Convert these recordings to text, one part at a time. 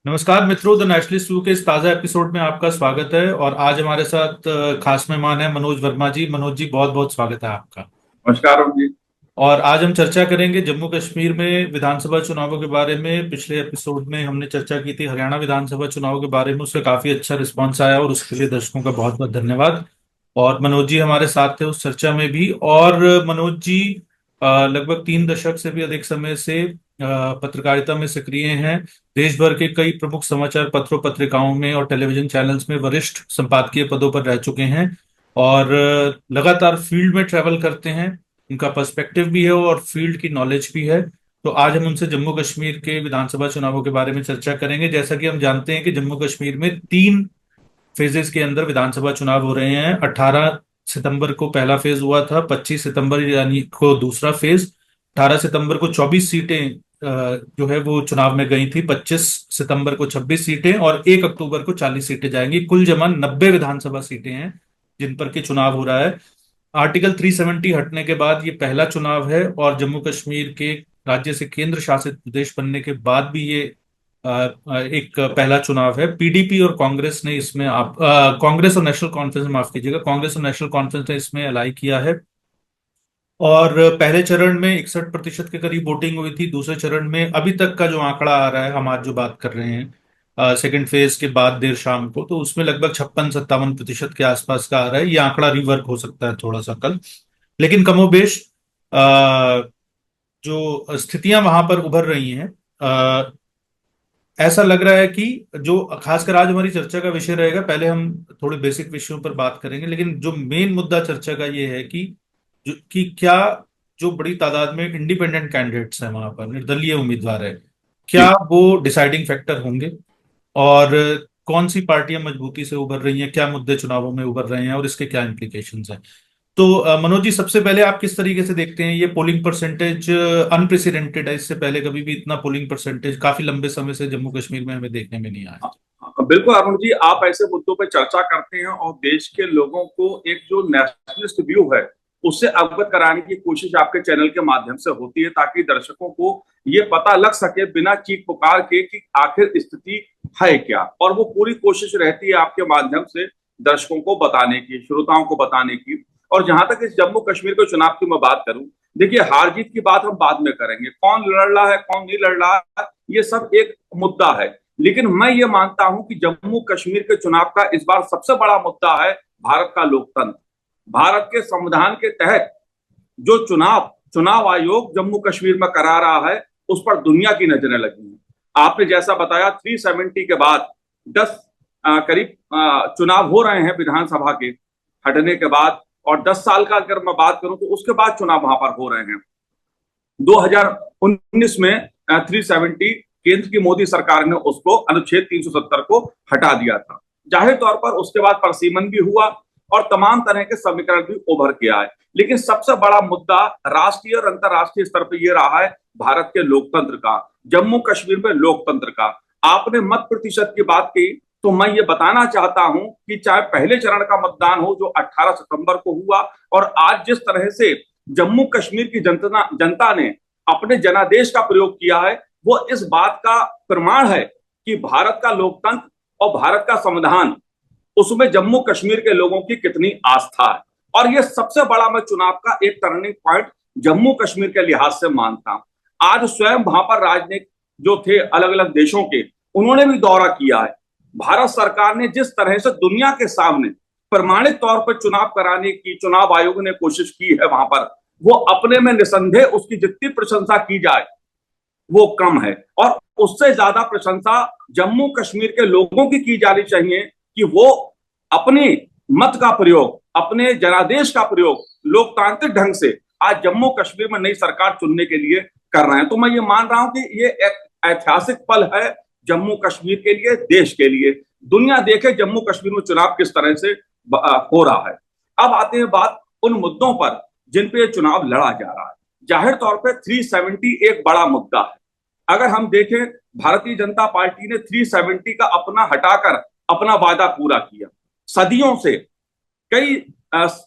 नमस्कार मित्रों, the nationalist view के इस ताज़ा एपिसोड में आपका स्वागत है। और आज हमारे साथ खास मेहमान है मनोज वर्मा जी। मनोज जी, बहुत बहुत स्वागत है आपका। नमस्कार राम जी। और आज हम चर्चा करेंगे जम्मू कश्मीर में विधानसभा चुनावों के बारे में। पिछले एपिसोड में हमने चर्चा की थी हरियाणा विधानसभा चुनाव के बारे में, उससे काफी अच्छा रिस्पांस आया और उसके लिए दर्शकों का बहुत बहुत धन्यवाद। और मनोज जी हमारे साथ थे उस चर्चा में भी। और मनोज जी लगभग 3 दशक से भी अधिक समय से पत्रकारिता में सक्रिय हैं। देश भर के कई प्रमुख समाचार पत्रों, पत्रिकाओं में और टेलीविजन चैनल्स में वरिष्ठ संपादकीय पदों पर रह चुके हैं। और लगातार फील्ड में ट्रैवल करते हैं। उनका पर्सपेक्टिव भी है और फील्ड की नॉलेज भी है। तो आज हम उनसे जम्मू कश्मीर के विधानसभा चुनावों के बारे में चर्चा करेंगे। जैसा कि हम जानते हैं कि जम्मू कश्मीर में 3 फेजेस के अंदर विधानसभा चुनाव हो रहे हैं। 18 सितंबर को पहला फेज हुआ था, 25 सितंबर यानी को दूसरा फेज, 18 सितंबर को 24 सीटें जो है वो चुनाव में गई थी, 25 सितंबर को 26 सीटें और 1 अक्टूबर को 40 सीटें जाएंगी। कुल जमा 90 विधानसभा सीटें हैं जिन पर के चुनाव हो रहा है। आर्टिकल 370 हटने के बाद ये पहला चुनाव है और जम्मू कश्मीर के राज्य से केंद्र शासित प्रदेश बनने के बाद भी ये एक पहला चुनाव है। पीडीपी और कांग्रेस ने इसमें कांग्रेस और नेशनल कॉन्फ्रेंस, माफ कीजिएगा, कांग्रेस और नेशनल कॉन्फ्रेंस ने इसमें अलाई किया है। और पहले चरण में 61% के करीब वोटिंग हुई थी। दूसरे चरण में अभी तक का जो आंकड़ा आ रहा है, हम आज जो बात कर रहे हैं सेकेंड फेज के बाद देर शाम को, तो उसमें लगभग 56-57% के आसपास का आ रहा है। ये आंकड़ा रिवर्क हो सकता है थोड़ा सा कल, लेकिन कमोबेश जो स्थितियां वहां पर उभर रही हैं, ऐसा लग रहा है कि जो खासकर आज हमारी चर्चा का विषय रहेगा, पहले हम थोड़े बेसिक विषयों पर बात करेंगे, लेकिन जो मेन मुद्दा चर्चा का ये है कि क्या जो बड़ी तादाद में इंडिपेंडेंट कैंडिडेट्स हैं वहां पर, निर्दलीय उम्मीदवार है, क्या जी। वो डिसाइडिंग फैक्टर होंगे? और कौन सी पार्टियां मजबूती से उभर रही हैं, क्या मुद्दे चुनावों में उभर रहे हैं और इसके क्या इम्प्लीकेशंस हैं? तो मनोज जी, सबसे पहले आप किस तरीके से देखते हैं ये पोलिंग परसेंटेज? अनप्रेसिडेंटेड है, इससे पहले कभी भी इतना पोलिंग परसेंटेज काफी लंबे समय से जम्मू कश्मीर में हमें देखने में नहीं आया। बिल्कुल अरुण जी, आप ऐसे मुद्दों पर चर्चा करते हैं और देश के लोगों को एक जो नेशनलिस्ट व्यू है उससे अवगत कराने की कोशिश आपके चैनल के माध्यम से होती है, ताकि दर्शकों को ये पता लग सके बिना चीख पुकार के कि आखिर स्थिति है क्या। और वो पूरी कोशिश रहती है आपके माध्यम से दर्शकों को बताने की, श्रोताओं को बताने की। और जहां तक इस जम्मू कश्मीर के चुनाव की मैं बात करूं, देखिए हार जीत की बात हम बाद में करेंगे, कौन लड़ रहा है कौन नहीं लड़ रहा है ये सब एक मुद्दा है। लेकिन मैं ये मानता हूं कि जम्मू कश्मीर के चुनाव का इस बार सबसे बड़ा मुद्दा है भारत का लोकतंत्र। भारत के संविधान के तहत जो चुनाव चुनाव आयोग जम्मू कश्मीर में करा रहा है उस पर दुनिया की नजरें लगी हैं। आपने जैसा बताया 370 के बाद 10 करीब चुनाव हो रहे हैं विधानसभा के हटने के बाद। और 10 साल का अगर मैं बात करूं तो उसके बाद चुनाव वहां पर हो रहे हैं। 2019 में 370 केंद्र की मोदी सरकार ने उसको अनुच्छेद 370 को हटा दिया था। जाहिर तौर पर उसके बाद परसीमन भी हुआ और तमाम तरह के समीकरण भी उभर के आए। लेकिन सबसे बड़ा मुद्दा राष्ट्रीय और अंतर्राष्ट्रीय स्तर पर यह रहा है भारत के लोकतंत्र का, जम्मू कश्मीर में लोकतंत्र का। आपने मत प्रतिशत की बात की, तो मैं ये बताना चाहता हूं कि चाहे पहले चरण का मतदान हो जो 18 सितंबर को हुआ, और आज जिस तरह से जम्मू कश्मीर की जनता ने अपने जनादेश का प्रयोग किया है, वो इस बात का प्रमाण है कि भारत का लोकतंत्र और भारत का संविधान, उसमें जम्मू कश्मीर के लोगों की कितनी आस्था है। और ये सबसे बड़ा मैं चुनाव का एक टर्निंग पॉइंट जम्मू कश्मीर के लिहाज से मानता हूं। आज स्वयं वहां पर राजनीतिक जो थे अलग अलग देशों के, उन्होंने भी दौरा किया है। भारत सरकार ने जिस तरह से दुनिया के सामने प्रमाणित तौर पर चुनाव कराने की चुनाव आयोग ने कोशिश की है वहां पर, वो अपने में निसंदेह उसकी जितनी प्रशंसा की जाए वो कम है। और उससे ज्यादा प्रशंसा जम्मू कश्मीर के लोगों की जानी चाहिए कि वो अपने मत का प्रयोग, अपने जनादेश का प्रयोग लोकतांत्रिक ढंग से आज जम्मू कश्मीर में नई सरकार चुनने के लिए कर रहे हैं। तो मैं ये मान रहा हूं कि ये एक ऐतिहासिक पल है जम्मू कश्मीर के लिए, देश के लिए। दुनिया देखे जम्मू कश्मीर में चुनाव किस तरह से हो रहा है। अब आते हैं बात उन मुद्दों पर जिन पे चुनाव लड़ा जा रहा है। जाहिर तौर पर 370 एक बड़ा मुद्दा है। अगर हम देखें, भारतीय जनता पार्टी ने 370 का अपना हटाकर अपना वादा पूरा किया। सदियों से, कई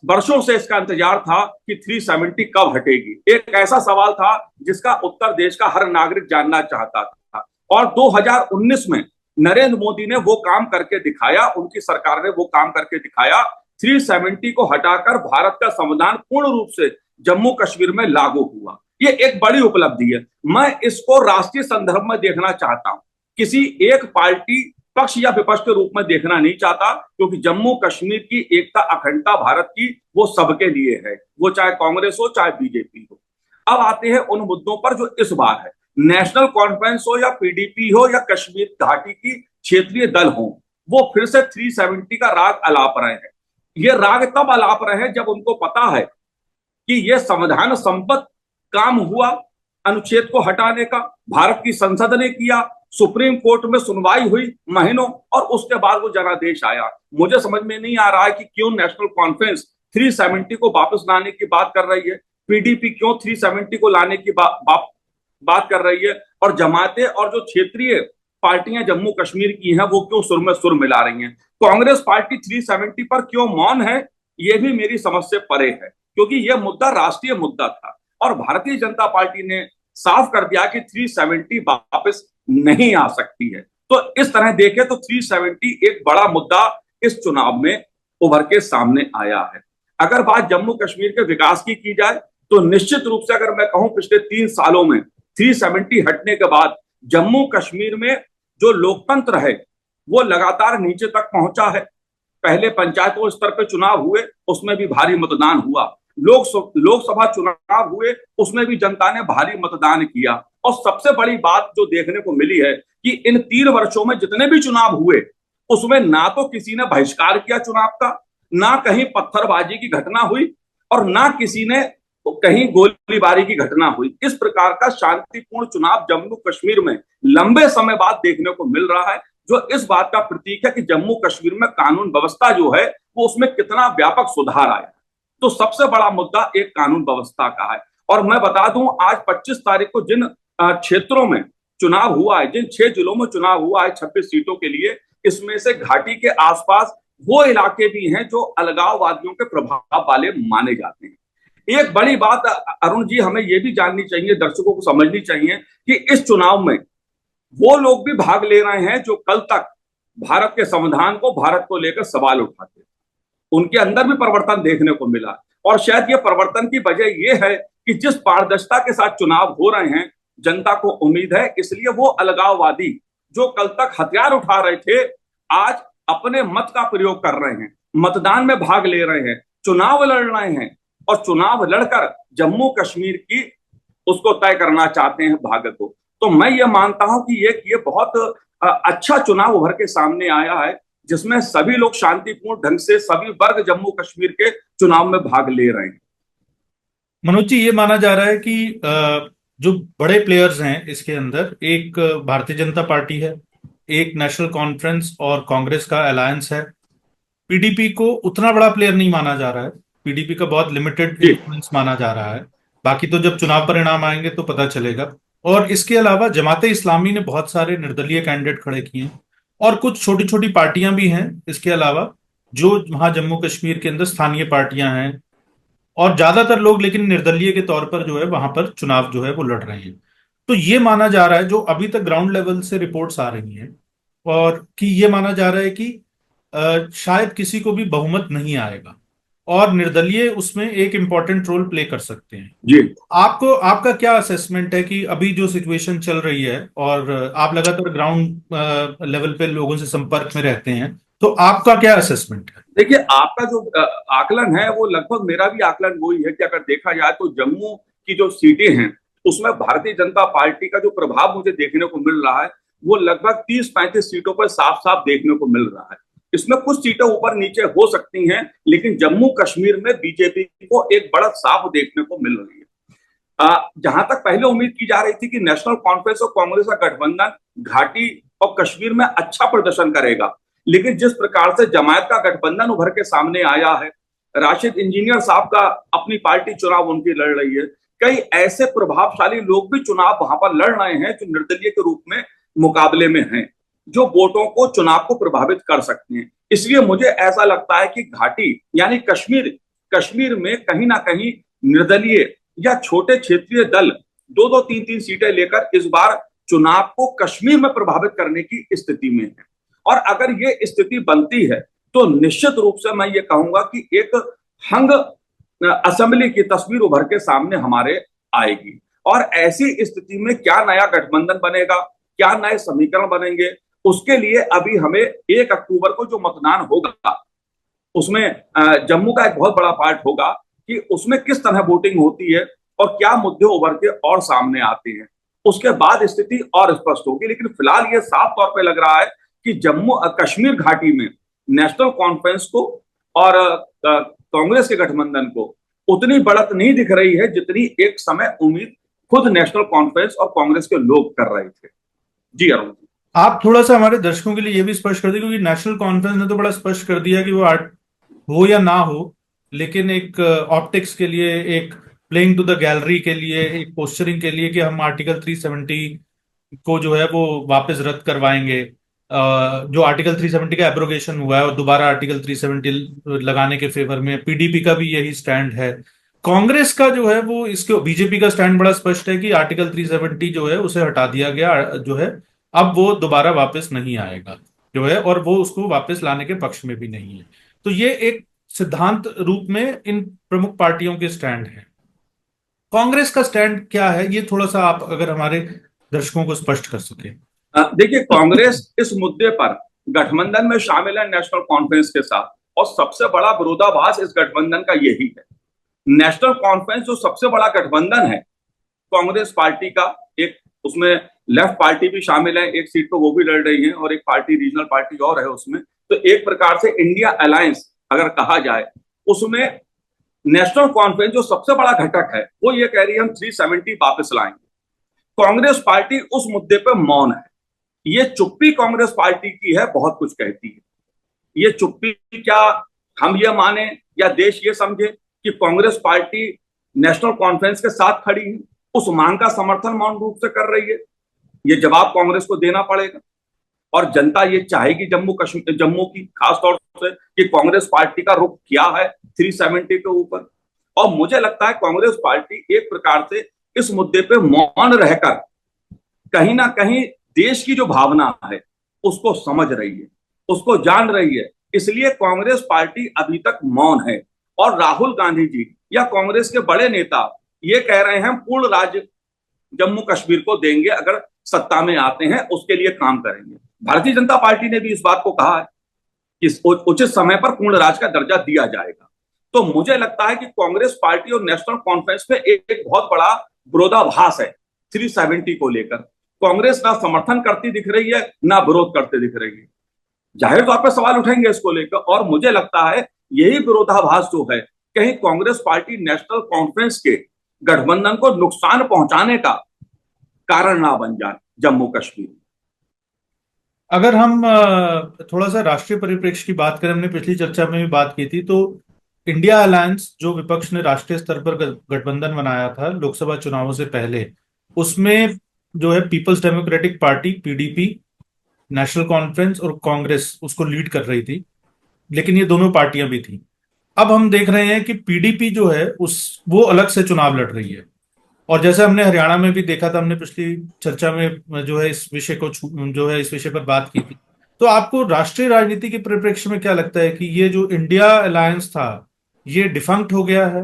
वर्षों से इसका इंतजार था कि 370 कब हटेगी। एक ऐसा सवाल था जिसका उत्तर देश का हर नागरिक जानना चाहता था। और 2019 में नरेंद्र मोदी ने वो काम करके दिखाया, उनकी सरकार ने वो काम करके दिखाया। 370 को हटाकर भारत का संविधान पूर्ण रूप से जम्मू कश्मीर में लागू हुआ। ये एक बड़ी उपलब्धि है। मैं इसको राष्ट्रीय संदर्भ में देखना चाहता हूं, किसी एक पार्टी पक्ष या विपक्ष के रूप में देखना नहीं चाहता, क्योंकि जम्मू कश्मीर की एकता अखंडता भारत की वो सबके लिए है, वो चाहे कांग्रेस हो चाहे बीजेपी हो। अब आते हैं उन मुद्दों पर जो इस बार है। नेशनल कॉन्फ्रेंस हो या पीडीपी हो या कश्मीर घाटी की क्षेत्रीय दल हो, वो फिर से 370 का राग अलाप रहे हैं। ये राग तब अलाप रहे हैं जब उनको पता है कि यह संविधान सम्मत काम हुआ, अनुच्छेद को हटाने का भारत की संसद ने किया, सुप्रीम कोर्ट में सुनवाई हुई महीनों, और उसके बाद वो जनादेश आया। मुझे समझ में नहीं आ रहा है कि क्यों नेशनल कॉन्फ्रेंस 370 को वापस लाने की बात कर रही है, पीडीपी क्यों 370 को लाने की बात कर रही है, और जमातें और जो क्षेत्रीय पार्टियां जम्मू कश्मीर की हैं वो क्यों सुर में सुर मिला रही हैं। कांग्रेस पार्टी 370 पर क्यों मौन है, ये भी मेरी समझ से परे है, क्योंकि यह मुद्दा राष्ट्रीय मुद्दा था और भारतीय जनता पार्टी ने साफ कर दिया कि 370 वापस नहीं आ सकती है। तो इस तरह देखें तो 370 एक बड़ा मुद्दा इस चुनाव में उभर के सामने आया है। अगर बात जम्मू कश्मीर के विकास की जाए तो निश्चित रूप से अगर मैं कहूं पिछले 3 सालों में 370 हटने के बाद जम्मू कश्मीर में जो लोकतंत्र है वो लगातार नीचे तक पहुंचा है। पहले पंचायतों स्तर पर चुनाव हुए, उसमें भी भारी मतदान हुआ। लोकसभा चुनाव हुए, उसमें भी जनता ने भारी मतदान किया। और सबसे बड़ी बात जो देखने को मिली है कि इन 3 वर्षों में जितने भी चुनाव हुए उसमें ना तो किसी ने बहिष्कार किया चुनाव का, ना कहीं पत्थरबाजी की घटना हुई, और ना किसी ने कहीं गोलीबारी की घटना हुई। इस प्रकार का शांतिपूर्ण चुनाव जम्मू कश्मीर में लंबे समय बाद देखने को मिल रहा है, जो इस बात का प्रतीक है कि जम्मू कश्मीर में कानून व्यवस्था जो है वो उसमें कितना व्यापक सुधार आया। तो सबसे बड़ा मुद्दा एक कानून व्यवस्था का है। और मैं बता दूं, आज 25 तारीख को जिन क्षेत्रों में चुनाव हुआ है, जिन 6 जिलों में चुनाव हुआ है 26 सीटों के लिए, इसमें से घाटी के आसपास वो इलाके भी हैं जो अलगाववादियों के प्रभाव वाले माने जाते हैं। एक बड़ी बात अरुण जी हमें यह भी जाननी चाहिए, दर्शकों को समझनी चाहिए कि इस चुनाव में वो लोग भी भाग ले रहे हैं जो कल तक भारत के संविधान को, भारत को लेकर सवाल उठाते हैं। उनके अंदर भी परिवर्तन देखने को मिला, और शायद ये परिवर्तन की वजह यह है कि जिस पारदर्शिता के साथ चुनाव हो रहे हैं, जनता को उम्मीद है, इसलिए वो अलगाववादी जो कल तक हथियार उठा रहे थे आज अपने मत का प्रयोग कर रहे हैं, मतदान में भाग ले रहे हैं, चुनाव लड़ रहे हैं, और चुनाव लड़कर जम्मू कश्मीर की उसको तय करना चाहते हैं भाग्य को। तो मैं ये मानता हूं कि ये बहुत अच्छा चुनाव उभर के सामने आया है, जिसमें सभी लोग शांतिपूर्ण ढंग से, सभी वर्ग जम्मू कश्मीर के चुनाव में भाग ले रहे हैं। मनोज जी, ये माना जा रहा है कि जो बड़े प्लेयर्स हैं इसके अंदर, एक भारतीय जनता पार्टी है, एक नेशनल कॉन्फ्रेंस और कांग्रेस का अलायंस है। पीडीपी को उतना बड़ा प्लेयर नहीं माना जा रहा है, पीडीपी का बहुत लिमिटेड इन्फ्लुएंस माना जा रहा है। बाकी तो जब चुनाव परिणाम आएंगे तो पता चलेगा। और इसके अलावा जमाते इस्लामी ने बहुत सारे निर्दलीय कैंडिडेट खड़े किए हैं, और कुछ छोटी छोटी पार्टियां भी हैं इसके अलावा, जो वहां जम्मू कश्मीर के अंदर स्थानीय पार्टियां हैं, और ज्यादातर लोग लेकिन निर्दलीय के तौर पर जो है वहां पर चुनाव जो है वो लड़ रहे हैं। तो ये माना जा रहा है, जो अभी तक ग्राउंड लेवल से रिपोर्ट्स आ रही हैं, और कि ये माना जा रहा है कि शायद किसी को भी बहुमत नहीं आएगा, और निर्दलीय उसमें एक इंपॉर्टेंट रोल प्ले कर सकते हैं। जी, आपका क्या असेसमेंट है कि अभी जो सिचुएशन चल रही है, और आप लगातार ग्राउंड लेवल पे लोगों से संपर्क में रहते हैं, तो आपका क्या असेसमेंट है? देखिए, आपका जो आकलन है वो लगभग मेरा भी आकलन वही है कि अगर देखा जाए तो जम्मू की जो सीटें हैं उसमें भारतीय जनता पार्टी का जो प्रभाव मुझे देखने को मिल रहा है वो लगभग 30-35 सीटों पर साफ साफ देखने को मिल रहा है। इसमें कुछ सीटें ऊपर नीचे हो सकती हैं, लेकिन जम्मू कश्मीर में बीजेपी को एक बड़ा साफ देखने को मिल रही है। जहां तक पहले उम्मीद की जा रही थी कि नेशनल कॉन्फ्रेंस और कांग्रेस का गठबंधन घाटी और कश्मीर में अच्छा प्रदर्शन करेगा, लेकिन जिस प्रकार से जमायत का गठबंधन उभर के सामने आया है, राशिद इंजीनियर साहब का अपनी पार्टी चुनाव उनकी लड़ रही है, कई ऐसे प्रभावशाली लोग भी चुनाव वहां पर लड़ रहे हैं जो निर्दलीय के रूप में मुकाबले में हैं, जो वोटों को, चुनाव को प्रभावित कर सकते हैं। इसलिए मुझे ऐसा लगता है कि घाटी यानी कश्मीर में कहीं ना कहीं निर्दलीय या छोटे क्षेत्रीय दल 2-2, 3-3 सीटें लेकर इस बार चुनाव को कश्मीर में प्रभावित करने की स्थिति में है। और अगर ये स्थिति बनती है तो निश्चित रूप से मैं ये कहूंगा कि एक हंग असेंबली की तस्वीर उभर के सामने हमारे आएगी। और ऐसी स्थिति में क्या नया गठबंधन बनेगा, क्या नए समीकरण बनेंगे, उसके लिए अभी हमें 1 अक्टूबर को जो मतदान होगा उसमें जम्मू का एक बहुत बड़ा पार्ट होगा कि उसमें किस तरह वोटिंग होती है और क्या मुद्दे उभर के और सामने आते हैं। उसके बाद स्थिति और स्पष्ट होगी। लेकिन फिलहाल ये साफ तौर पे लग रहा है कि जम्मू कश्मीर घाटी में नेशनल कॉन्फ्रेंस को और कांग्रेस के गठबंधन को उतनी बढ़त नहीं दिख रही है जितनी एक समय उम्मीद खुद नेशनल कॉन्फ्रेंस और कांग्रेस के लोग कर रहे थे। जी अरुण जी, आप थोड़ा सा हमारे दर्शकों के लिए ये भी स्पष्ट कर दें, क्योंकि नेशनल कॉन्फ्रेंस ने तो बड़ा स्पष्ट कर दिया कि वो हो या ना हो, लेकिन एक ऑप्टिक्स के लिए, एक प्लेइंग टू द गैलरी के लिए, एक पोस्चरिंग के लिए कि हम आर्टिकल 370 को जो है वो वापस रद्द करवाएंगे। जो आर्टिकल 370 का एब्रोगेशन हुआ है और दोबारा आर्टिकल 370 लगाने के फेवर में पीडीपी का भी यही स्टैंड है। कांग्रेस का जो है वो, इसके बीजेपी का स्टैंड बड़ा स्पष्ट है कि आर्टिकल 370 जो है उसे हटा दिया गया जो है, अब वो दोबारा वापस नहीं आएगा जो है, और वो उसको वापस लाने के पक्ष में भी नहीं है। तो ये एक सिद्धांत रूप में इन प्रमुख पार्टियों के स्टैंड है। कांग्रेस का स्टैंड क्या है, ये थोड़ा सा आप अगर हमारे दर्शकों को स्पष्ट कर सके। देखिए, कांग्रेस इस मुद्दे पर गठबंधन में शामिल है नेशनल कॉन्फ्रेंस के साथ, और सबसे बड़ा विरोधाभास इस गठबंधन का यही है। नेशनल कॉन्फ्रेंस जो सबसे बड़ा गठबंधन है कांग्रेस पार्टी का, एक उसमें लेफ्ट पार्टी भी शामिल है, एक सीट पर वो भी लड़ रही है, और एक पार्टी रीजनल पार्टी और है उसमें। तो एक प्रकार से इंडिया अलायंस अगर कहा जाए, उसमें नेशनल कॉन्फ्रेंस जो सबसे बड़ा घटक है वो ये कह रही है हम 370 वापस लाएंगे। कांग्रेस पार्टी उस मुद्दे पर मौन है। ये चुप्पी कांग्रेस पार्टी की है, बहुत कुछ कहती है। ये चुप्पी क्या हम ये माने या देश ये समझे कि कांग्रेस पार्टी नेशनल कॉन्फ्रेंस के साथ खड़ी है, उस मांग का समर्थन मौन रूप से कर रही है? ये जवाब कांग्रेस को देना पड़ेगा। और जनता ये चाहेगी जम्मू की खासतौर से कि कांग्रेस पार्टी का रुख क्या है 370 के ऊपर। और मुझे लगता है कांग्रेस पार्टी एक प्रकार से इस मुद्दे पे मौन रहकर कहीं ना कहीं देश की जो भावना है उसको समझ रही है, उसको जान रही है। इसलिए कांग्रेस पार्टी अभी तक मौन है। और राहुल गांधी जी या कांग्रेस के बड़े नेता ये कह रहे हैं पूर्ण राज्य जम्मू कश्मीर को देंगे, अगर सत्ता में आते हैं उसके लिए काम करेंगे। भारतीय जनता पार्टी ने भी इस बात को कहा है कि उचित समय पर पूर्ण राज्य का दर्जा दिया जाएगा। तो मुझे लगता है कि कांग्रेस पार्टी और नेशनल कॉन्फ्रेंस में एक बहुत बड़ा विरोधाभास है 370 को लेकर। कांग्रेस ना समर्थन करती दिख रही है, ना विरोध करते दिख रही है। जाहिर तौर पर सवाल उठेंगे इसको लेकर, और मुझे लगता है यही विरोधाभास जो है कहीं कांग्रेस पार्टी नेशनल कॉन्फ्रेंस के गठबंधन को नुकसान पहुंचाने का कारण ना बन जाए जम्मू कश्मीर। अगर हम थोड़ा सा राष्ट्रीय परिप्रेक्ष्य की बात करें, हमने पिछली चर्चा में भी बात की थी, तो इंडिया अलायंस जो विपक्ष ने राष्ट्रीय स्तर पर गठबंधन बनाया था लोकसभा चुनावों से पहले, उसमें जो है पीपल्स डेमोक्रेटिक पार्टी पीडीपी, नेशनल कॉन्फ्रेंस और कांग्रेस उसको लीड कर रही थी, लेकिन ये दोनों पार्टियां भी थी। अब हम देख रहे हैं कि पीडीपी जो है वो अलग से चुनाव लड़ रही है। और जैसे हमने हरियाणा में भी देखा था, हमने पिछली चर्चा में जो है इस विषय को जो है इस विषय पर बात की थी। तो आपको राष्ट्रीय राजनीति के परिप्रेक्ष्य में क्या लगता है कि ये जो इंडिया अलायंस था ये डिफंक्ट हो गया है?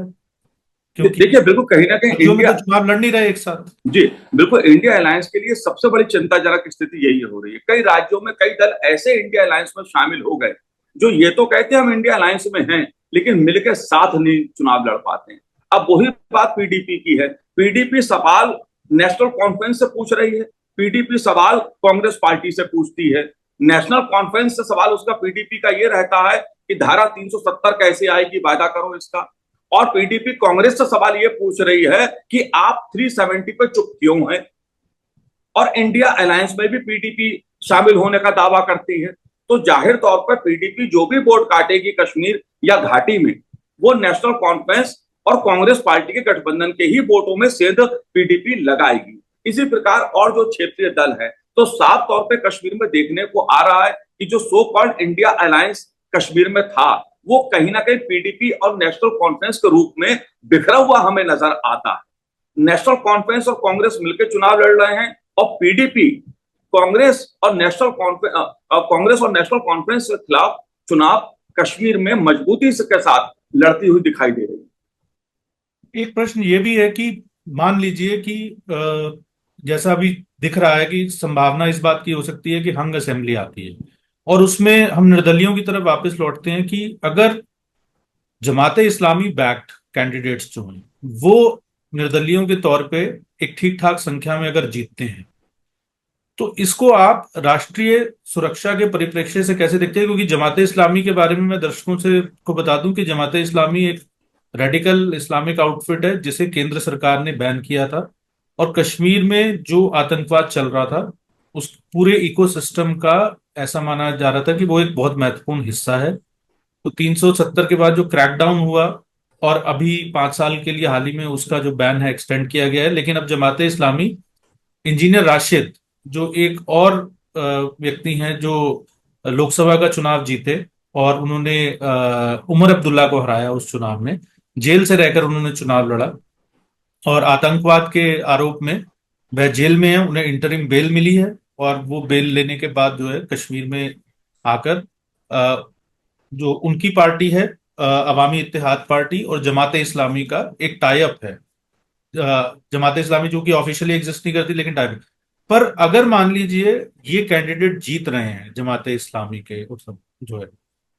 क्योंकि देखिए, बिल्कुल कहीं ना कहीं इंडिया तो चुनाव लड़ नहीं रहे एक साथ। जी बिल्कुल, इंडिया अलायंस के लिए सबसे बड़ी चिंताजनक स्थिति यही हो रही है। कई राज्यों में कई दल ऐसे इंडिया अलायंस में शामिल हो गए जो ये तो कहते हैं हम इंडिया अलायंस में हैं, लेकिन मिलकर साथ नहीं चुनाव लड़ पाते हैं। अब वही बात पीडीपी की है। पीडीपी सवाल नेशनल कॉन्फ्रेंस से पूछ रही है, पीडीपी सवाल कांग्रेस पार्टी से पूछती है। नेशनल कॉन्फ्रेंस से सवाल उसका पीडीपी का ये रहता है कि धारा 370 कैसे आएगी, वायदा करो इसका। और पीडीपी कांग्रेस से सवाल ये पूछ रही है कि आप 370 पे चुप क्यों हैं। और इंडिया अलायंस में भी पीडीपी शामिल होने का दावा करती है। तो जाहिर तौर पर पीडीपी जो भी वोट काटेगी कश्मीर या घाटी में, वो नेशनल कॉन्फ्रेंस और कांग्रेस पार्टी के गठबंधन के ही वोटों में सेंध पीडीपी लगाएगी। इसी प्रकार और जो क्षेत्रीय दल है, तो साफ तौर पे कश्मीर में देखने को आ रहा है कि जो so called India alliance Kashmir में था, वो कहीं ना कहीं पीडीपी और नेशनल कॉन्फ्रेंस के रूप में बिखरा हुआ हमें नजर आता है। नेशनल कॉन्फ्रेंस और कांग्रेस मिलकर चुनाव लड़ रहे हैं और पीडीपी कांग्रेस और नेशनल कॉन्फ्रेंस के खिलाफ चुनाव कश्मीर में मजबूती से के साथ लड़ती हुई दिखाई दे रही है। एक प्रश्न ये भी है कि मान लीजिए कि जैसा अभी दिख रहा है कि संभावना इस बात की हो सकती है कि हंग असेंबली आती है, और उसमें हम निर्दलियों की तरफ वापस लौटते हैं कि अगर जमाते इस्लामी बैक्ड कैंडिडेट्स जो हैं वो निर्दलियों के तौर पे एक ठीक ठाक संख्या में अगर जीतते हैं, तो इसको आप राष्ट्रीय सुरक्षा के परिप्रेक्ष्य से कैसे देखते हैं? क्योंकि जमाते इस्लामी के बारे में मैं दर्शकों से को बता दूं कि जमाते इस्लामी एक रेडिकल इस्लामिक आउटफिट है जिसे केंद्र सरकार ने बैन किया था, और कश्मीर में जो आतंकवाद चल रहा था उस पूरे इकोसिस्टम का ऐसा माना जा रहा था कि वो एक बहुत महत्वपूर्ण हिस्सा है। तो 370 के बाद जो क्रैकडाउन हुआ, और अभी 5 साल के लिए हाल ही में उसका जो बैन है एक्सटेंड किया गया है, लेकिन अब जमाते इस्लामी, इंजीनियर राशिद जो एक और व्यक्ति हैं जो लोकसभा का चुनाव जीते और उन्होंने उमर अब्दुल्ला को हराया उस चुनाव में, जेल से रहकर उन्होंने चुनाव लड़ा, और आतंकवाद के आरोप में वह जेल में है, उन्हें इंटरिम बेल मिली है, और वो बेल लेने के बाद जो है कश्मीर में आकर जो उनकी पार्टी है अवामी इत्तेहाद पार्टी और जमाते इस्लामी का एक टाई अप है। जमाते इस्लामी जो कि ऑफिशियली एग्जिस्ट नहीं करती लेकिन टाइप, पर अगर मान लीजिए ये कैंडिडेट जीत रहे हैं जमाते इस्लामी के उस जो है,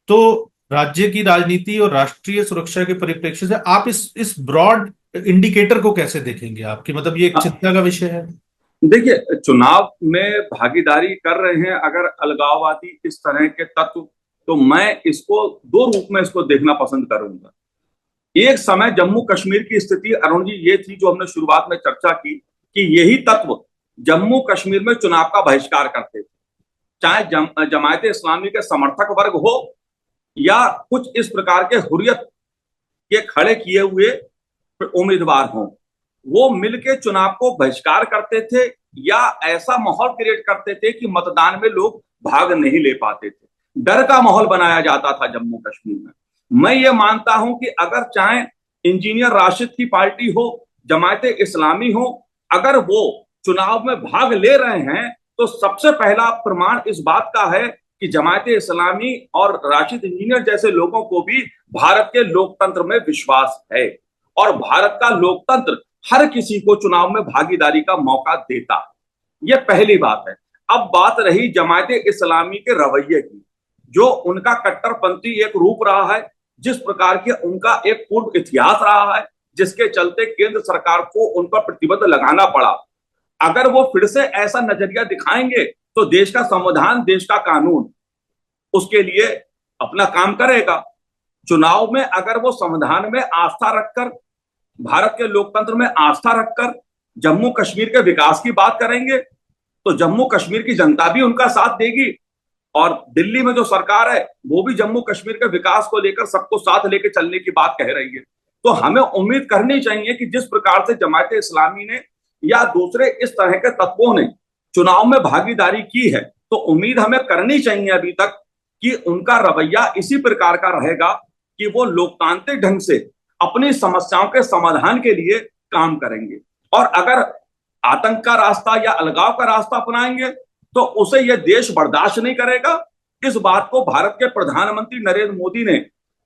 तो राज्य की राजनीति और राष्ट्रीय सुरक्षा के परिप्रेक्ष्य से आप इस ब्रॉड इंडिकेटर को कैसे देखेंगे? आपकी मतलब ये एक चिंता का विषय है? देखिए, चुनाव में भागीदारी कर रहे हैं अगर अलगाववादी इस तरह के तत्व, तो मैं इसको दो रूप में इसको देखना पसंद करूंगा। एक समय जम्मू कश्मीर की स्थिति अरुण जी ये थी जो हमने शुरुआत में चर्चा की कि यही तत्व जम्मू कश्मीर में चुनाव का बहिष्कार करते थे, चाहे जमायत इस्लामी के समर्थक वर्ग हो या कुछ इस प्रकार के हुर्रियत के खड़े किए हुए उम्मीदवार हों, वो मिलके चुनाव को बहिष्कार करते थे या ऐसा माहौल क्रिएट करते थे कि मतदान में लोग भाग नहीं ले पाते थे। डर का माहौल बनाया जाता था जम्मू कश्मीर में। मैं ये मानता हूं कि अगर चाहे इंजीनियर राशिद की पार्टी हो, जमायत इस्लामी हो, अगर वो चुनाव में भाग ले रहे हैं तो सबसे पहला प्रमाण इस बात का है कि जमायत इस्लामी और राशिद इंजीनियर जैसे लोगों को भी भारत के लोकतंत्र में विश्वास है, और भारत का लोकतंत्र हर किसी को चुनाव में भागीदारी का मौका देता। यह पहली बात है। अब बात रही जमायत इस्लामी के रवैये की, जो उनका कट्टरपंथी एक रूप रहा है, जिस प्रकार के उनका एक पूर्व इतिहास रहा है, जिसके चलते केंद्र सरकार को उन पर प्रतिबंध लगाना पड़ा। अगर वो फिर से ऐसा नजरिया दिखाएंगे तो देश का संविधान, देश का कानून उसके लिए अपना काम करेगा। चुनाव में अगर वो संविधान में आस्था रखकर, भारत के लोकतंत्र में आस्था रखकर जम्मू कश्मीर के विकास की बात करेंगे तो जम्मू कश्मीर की जनता भी उनका साथ देगी, और दिल्ली में जो सरकार है वो भी जम्मू कश्मीर के विकास को लेकर सबको साथ लेकर चलने की बात कह रही है। तो हमें उम्मीद करनी चाहिए कि जिस प्रकार से जमायत इस्लामी ने या दूसरे इस तरह के तत्वों ने चुनाव में भागीदारी की है, तो उम्मीद हमें करनी चाहिए अभी तक कि उनका रवैया इसी प्रकार का रहेगा कि वो लोकतांत्रिक ढंग से अपनी समस्याओं के समाधान के लिए काम करेंगे। और अगर आतंक का रास्ता या अलगाव का रास्ता अपनाएंगे तो उसे यह देश बर्दाश्त नहीं करेगा। इस बात को भारत के प्रधानमंत्री नरेंद्र मोदी ने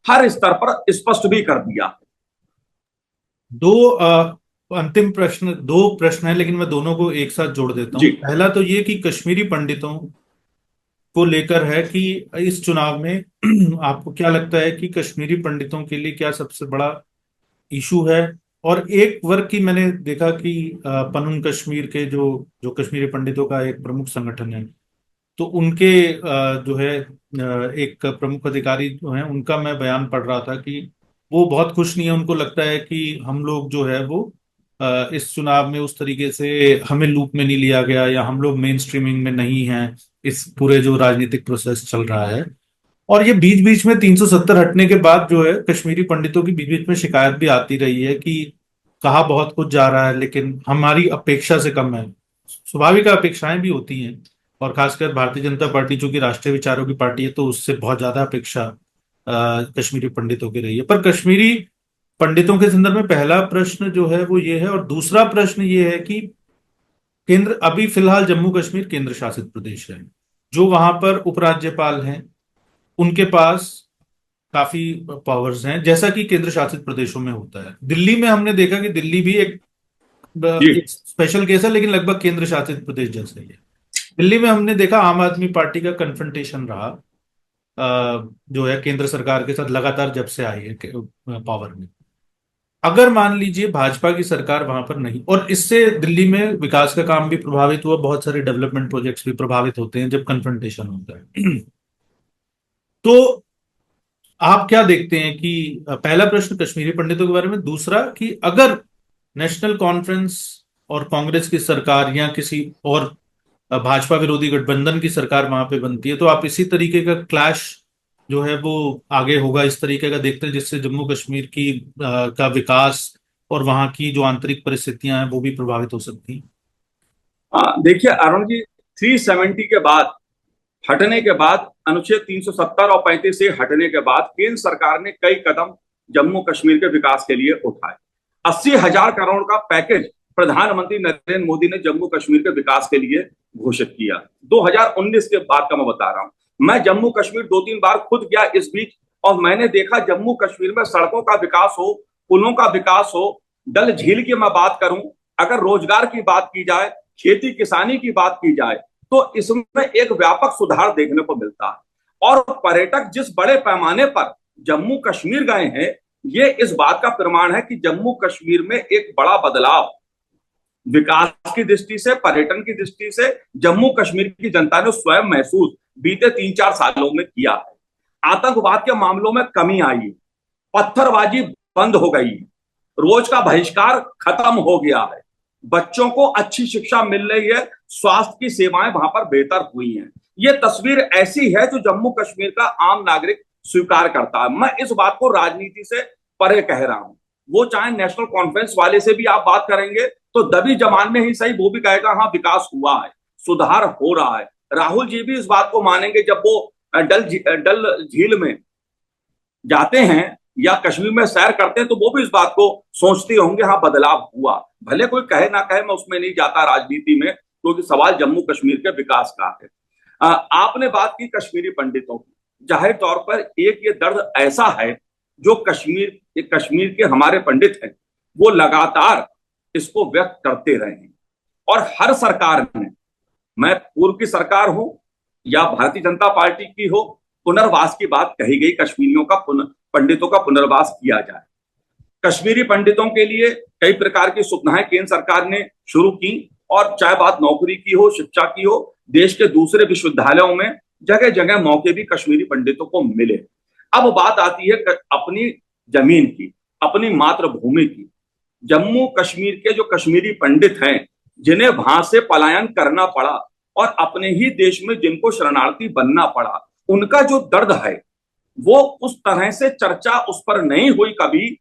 हर स्तर पर स्पष्ट भी कर दिया। अंतिम प्रश्न, दो प्रश्न है लेकिन मैं दोनों को एक साथ जोड़ देता हूं। पहला तो ये कि कश्मीरी पंडितों को लेकर है कि इस चुनाव में आपको क्या लगता है कि कश्मीरी पंडितों के लिए क्या सबसे बड़ा इशू है? और एक वर्ग की मैंने देखा कि पनुन कश्मीर के जो जो कश्मीरी पंडितों का एक प्रमुख संगठन है, तो उनके जो है एक प्रमुख अधिकारी जो है उनका मैं बयान पढ़ रहा था कि वो बहुत खुश नहीं है। उनको लगता है कि हम लोग जो है वो इस चुनाव में उस तरीके से हमें लूप में नहीं लिया गया, या हम लोग मेन स्ट्रीमिंग में नहीं हैं इस पूरे जो राजनीतिक प्रोसेस चल रहा है। और ये बीच बीच में 370 हटने के बाद जो है कश्मीरी पंडितों की बीच बीच में शिकायत भी आती रही है कि कहा बहुत कुछ जा रहा है लेकिन हमारी अपेक्षा से कम है। स्वाभाविक अपेक्षाएं भी होती हैं, और खासकर भारतीय जनता पार्टी जो कि राष्ट्रीय विचारों की पार्टी है तो उससे बहुत ज्यादा अपेक्षा कश्मीरी पंडितों की रही है। पर कश्मीरी पंडितों के संदर्भ में पहला प्रश्न जो है वो ये है, और दूसरा प्रश्न ये है कि केंद्र अभी फिलहाल जम्मू कश्मीर केंद्र शासित प्रदेश है। जो वहां पर उपराज्यपाल हैं उनके पास काफी पावर्स हैं, जैसा कि केंद्र शासित प्रदेशों में होता है। दिल्ली में हमने देखा कि दिल्ली भी जी। एक स्पेशल केस है, लेकिन लगभग केंद्र शासित प्रदेश जैसा ही है। दिल्ली में हमने देखा आम आदमी पार्टी का कन्फ्रंटेशन रहा, जो है केंद्र सरकार के साथ लगातार जब से आई है पावर में। अगर मान लीजिए भाजपा की सरकार वहां पर नहीं, और इससे दिल्ली में विकास का काम भी प्रभावित हुआ, बहुत सारे डेवलपमेंट प्रोजेक्ट्स भी प्रभावित होते हैं जब कन्फ्रंटेशन होता है। तो आप क्या देखते हैं कि पहला प्रश्न कश्मीरी पंडितों के बारे में, दूसरा कि अगर नेशनल कॉन्फ्रेंस और कांग्रेस की सरकार या किसी और भाजपा विरोधी गठबंधन की सरकार वहां पे बनती है, तो आप इसी तरीके का क्लैश जो है वो आगे होगा, इस तरीके का देखते हैं, जिससे जम्मू कश्मीर की का विकास और वहां की जो आंतरिक परिस्थितियां हैं वो भी प्रभावित हो सकती हैं। देखिए अरुण जी, 370 के बाद, हटने के बाद, अनुच्छेद 370 और 35 से हटने के बाद केंद्र सरकार ने कई कदम जम्मू कश्मीर के विकास के लिए उठाए। 80,000 करोड़ का पैकेज प्रधानमंत्री नरेंद्र मोदी ने जम्मू कश्मीर के विकास के लिए घोषित किया। 2019 के बाद का मैं बता रहा हूं। मैं जम्मू कश्मीर 2-3 बार खुद गया इस बीच, और मैंने देखा जम्मू कश्मीर में सड़कों का विकास हो, पुलों का विकास हो, डल झील की मैं बात करूं, अगर रोजगार की बात की जाए, खेती किसानी की बात की जाए, तो इसमें एक व्यापक सुधार देखने को मिलता है। और पर्यटक जिस बड़े पैमाने पर जम्मू कश्मीर गए हैं, ये इस बात का प्रमाण है कि जम्मू कश्मीर में एक बड़ा बदलाव विकास की दृष्टि से, पर्यटन की दृष्टि से जम्मू कश्मीर की जनता ने स्वयं महसूस बीते 3-4 सालों में किया है। आतंकवाद के मामलों में कमी आई है, पत्थरबाजी बंद हो गई है, रोज का बहिष्कार खत्म हो गया है, बच्चों को अच्छी शिक्षा मिल रही है, स्वास्थ्य की सेवाएं वहां पर बेहतर हुई हैं। ये तस्वीर ऐसी है जो जम्मू कश्मीर का आम नागरिक स्वीकार करता है। मैं इस बात को राजनीति से परे कह रहा हूं। वो चाहे नेशनल कॉन्फ्रेंस वाले से भी आप बात करेंगे तो दबी जमान में ही सही, वो भी कहेगा हाँ विकास हुआ है, सुधार हो रहा है। राहुल जी भी इस बात को मानेंगे जब वो डल झील में जाते हैं या कश्मीर में सैर करते हैं, तो वो भी इस बात को सोचते होंगे हाँ बदलाव हुआ। भले कोई कहे ना कहे, मैं उसमें नहीं जाता राजनीति में, क्योंकि सवाल जम्मू कश्मीर के विकास का है। आपने बात की कश्मीरी पंडितों की। जाहिर तौर पर एक ये दर्द ऐसा है जो कश्मीर के हमारे पंडित हैं वो लगातार इसको व्यक्त करते रहे हैं। और हर सरकार ने, मैं पूर्व की सरकार हो या भारतीय जनता पार्टी की हो, पुनर्वास की बात कही गई, कश्मीरियों का पंडितों का पुनर्वास किया जाए। कश्मीरी पंडितों के लिए कई प्रकार की सुविधाएं केंद्र सरकार ने शुरू की, और चाहे बात नौकरी की हो, शिक्षा की हो, देश के दूसरे विश्वविद्यालयों में जगह जगह मौके भी कश्मीरी पंडितों को मिले। अब बात आती है अपनी जमीन की, अपनी मातृभूमि की। जम्मू कश्मीर के जो कश्मीरी पंडित हैं, जिन्हें वहां से पलायन करना पड़ा और अपने ही देश में जिनको शरणार्थी बनना पड़ा, उनका जो दर्द है वो उस तरह से चर्चा उस पर नहीं हुई कभी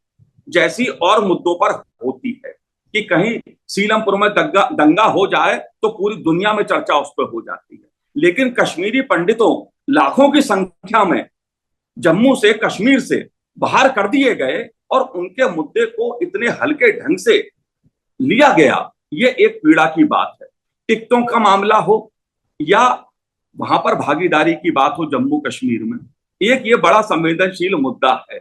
जैसी और मुद्दों पर होती है। कि कहीं सीलमपुर में दंगा हो जाए तो पूरी दुनिया में चर्चा उस पर हो जाती है, लेकिन कश्मीरी पंडितों लाखों की संख्या में जम्मू से, कश्मीर से बाहर कर दिए गए और उनके मुद्दे को इतने हल्के ढंग से लिया गया, ये एक पीड़ा की बात है। टिकटों का मामला हो या वहां पर भागीदारी की बात हो जम्मू कश्मीर में, एक ये बड़ा संवेदनशील मुद्दा है।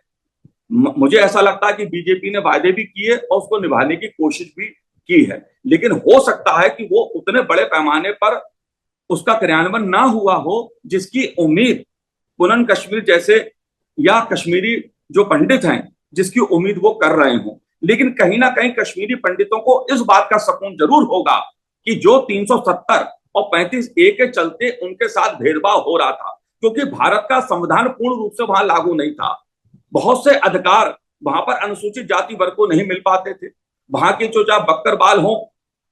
मुझे ऐसा लगता है कि बीजेपी ने वायदे भी किए और उसको निभाने की कोशिश भी की है, लेकिन हो सकता है कि वो उतने बड़े पैमाने पर उसका क्रियान्वयन ना हुआ हो जिसकी उम्मीद पुनन कश्मीर जैसे या कश्मीरी जो पंडित हैं जिसकी उम्मीद वो कर रहे हों। लेकिन कहीं ना कहीं कश्मीरी पंडितों को इस बात का सुकून जरूर होगा कि जो 370 और 35A के चलते उनके साथ भेदभाव हो रहा था, क्योंकि भारत का संविधान पूर्ण रूप से वहां लागू नहीं था, बहुत से अधिकार वहां पर अनुसूचित जाति वर्ग को नहीं मिल पाते थे। वहां के जो चाहे बकरवाल हो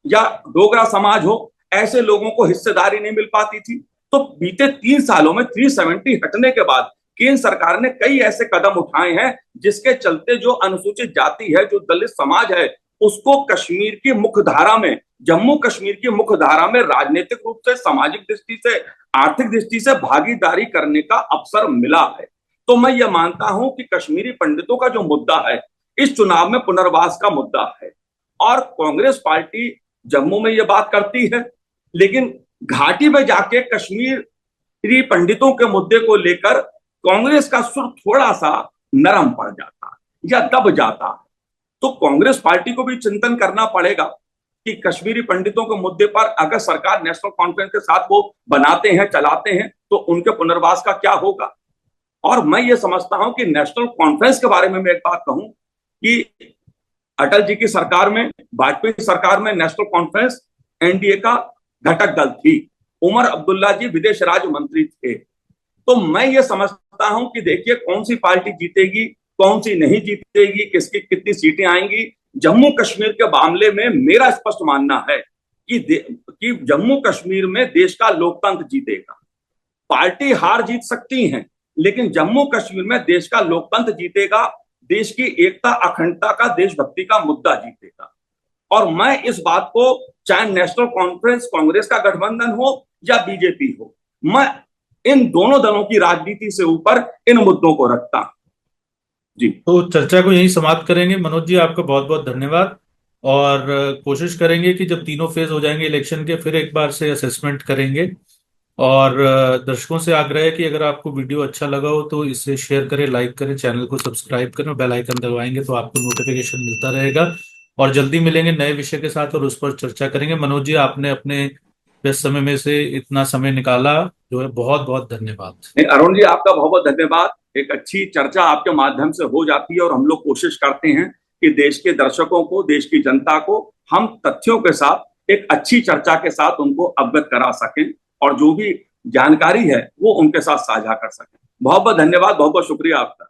या डोगरा समाज हो, ऐसे लोगों को हिस्सेदारी नहीं मिल पाती थी। तो बीते 3 सालों में 370 हटने के बाद केंद्र सरकार ने कई ऐसे कदम उठाए हैं जिसके चलते जो अनुसूचित जाति है, जो दलित समाज है, उसको कश्मीर की मुख्य धारा में, जम्मू कश्मीर की मुख्य धारा में राजनीतिक रूप से, सामाजिक दृष्टि से, आर्थिक दृष्टि से भागीदारी करने का अवसर मिला है। तो मैं ये मानता हूं कि कश्मीरी पंडितों का जो मुद्दा है इस चुनाव में पुनर्वास का मुद्दा है, और कांग्रेस पार्टी जम्मू में ये बात करती है, लेकिन घाटी में जाके कश्मीरी पंडितों के मुद्दे को लेकर कांग्रेस का सुर थोड़ा सा नरम पड़ जाता है या दब जाता है। तो कांग्रेस पार्टी को भी चिंतन करना पड़ेगा कि कश्मीरी पंडितों के मुद्दे पर अगर सरकार नेशनल कॉन्फ्रेंस के साथ वो बनाते हैं, चलाते हैं, तो उनके पुनर्वास का क्या होगा। और मैं ये समझता हूं कि नेशनल कॉन्फ्रेंस के बारे में मैं एक बात कहूं कि अटल जी की सरकार में, वाजपेयी सरकार में नेशनल कॉन्फ्रेंस एनडीए का घटक दल थी। उमर अब्दुल्ला जी विदेश राज्य मंत्री थे। तो मैं ये समझता हूं कि देखिए कौन सी पार्टी जीतेगी, कौन सी नहीं जीतेगी, किसकी कितनी सीटें आएंगी। जम्मू कश्मीर के मामले में मेरा स्पष्ट मानना है कि जम्मू कश्मीर में देश का लोकतंत्र जीतेगा। पार्टी हार जीत सकती हैं, लेकिन जम्मू कश्मीर में देश का लोकतंत्र जीतेगा, देश की एकता अखंडता का, देशभक्ति का मुद्दा जीतेगा। और मैं इस बात को, चाहे नेशनल कॉन्फ्रेंस कांग्रेस का गठबंधन हो या बीजेपी हो, मैं इन दोनों दलों की राजनीति से ऊपर इन मुद्दों को रखता हूं। जी, तो चर्चा को यहीं समाप्त करेंगे। मनोज जी, आपका बहुत बहुत धन्यवाद। और कोशिश करेंगे कि जब तीनों फेज हो जाएंगे इलेक्शन के, फिर एक बार से असेसमेंट करेंगे। और दर्शकों से आग्रह है कि अगर आपको वीडियो अच्छा लगा हो तो इसे शेयर करें, लाइक करें, चैनल को सब्सक्राइब करें और बेल आइकन दबाएंगे तो आपको नोटिफिकेशन मिलता रहेगा। और जल्दी मिलेंगे नए विषय के साथ और उस पर चर्चा करेंगे। मनोज जी, आपने अपने व्यस्त समय में से इतना समय निकाला, जो है बहुत बहुत धन्यवाद। अरुण जी, आपका बहुत बहुत धन्यवाद। एक अच्छी चर्चा आपके माध्यम से हो जाती है और हम लोग कोशिश करते हैं कि देश के दर्शकों को, देश की जनता को हम तथ्यों के साथ एक अच्छी चर्चा के साथ उनको अवगत करा सकें और जो भी जानकारी है वो उनके साथ साझा कर सकें। बहुत बहुत धन्यवाद, बहुत बहुत शुक्रिया आपका।